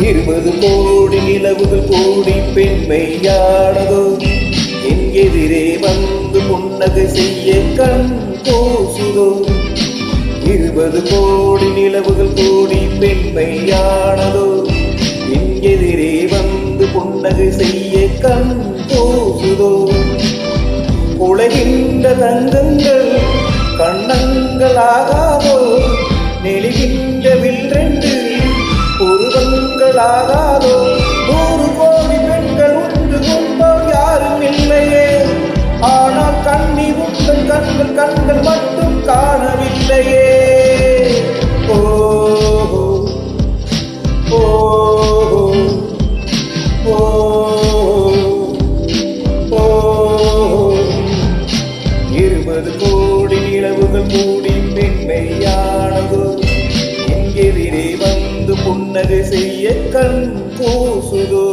20 கோடி நிலவுகள் கூடி பெண்மையானதோ என் எதிரே வந்து புன்னகை செய்ய கண் கூசுதோ. 20 கோடி நிலவுகள் கூடி பெண்மையானதோ என் எதிரே வந்து புன்னகை செய்ய கண் கூசுதோ. உலகின்ற தங்கங்கள் கண்ணங்களாகாதோ, நெளிகின்ற வில்ரெண்டு உருவங்களாகாதோ. 100 கோடி பெண்கள் உண்டு கொண்டோர் யாரும் இல்லையே, ஆனால் கண்ணி உங்கள் கண்கள் கண்கள் மட்டும் காணவில்லையே. ஓ ஓ ஓ ஓ 20 கோடி நிலவுகள் கூடி பெண்மையானதோ என் எதிரே வந்து புன்னகை செய்ய கண் கூசுதோ.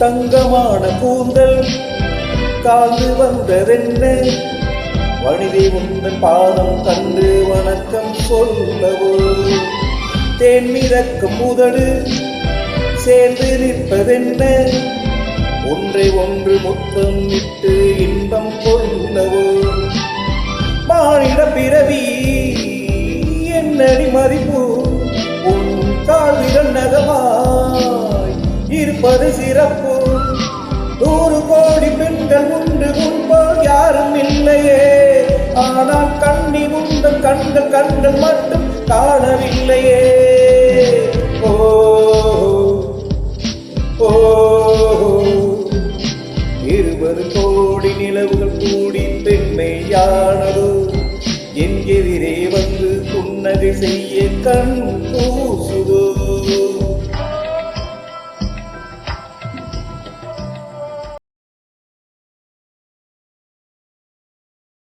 தங்கமான கூந்தல் காந்து வந்ததென்ன, வனிதை உந்தன் பாதம் கண்டு வணக்கம் சொல்லவோ. தேன் மிதக்கும் உதடு சேர்ந்து நிற்பதென்ன, ஒன்றை ஒன்று முத்தம் இட்டு இன்பம் கொள்ளவோ. மானிட பிறவி என்னடி மதிப்பு, உன் கால்விரல் நகமாய் இருப்பது சிறப்பு. 100 கோடி பெண்கள் உண்டு உன்போல் யாரும் இல்லையே, ஆனால் கண்ணி உங்கள் கண்கள் கண்கள் மட்டும் காணவில்லையே. ஓ ஓ 20 கோடி நிலவுகள் கூடி பெண்மையானதோ என் எதிரே வந்து புன்னகை செய்ய கண் கூசுதோ.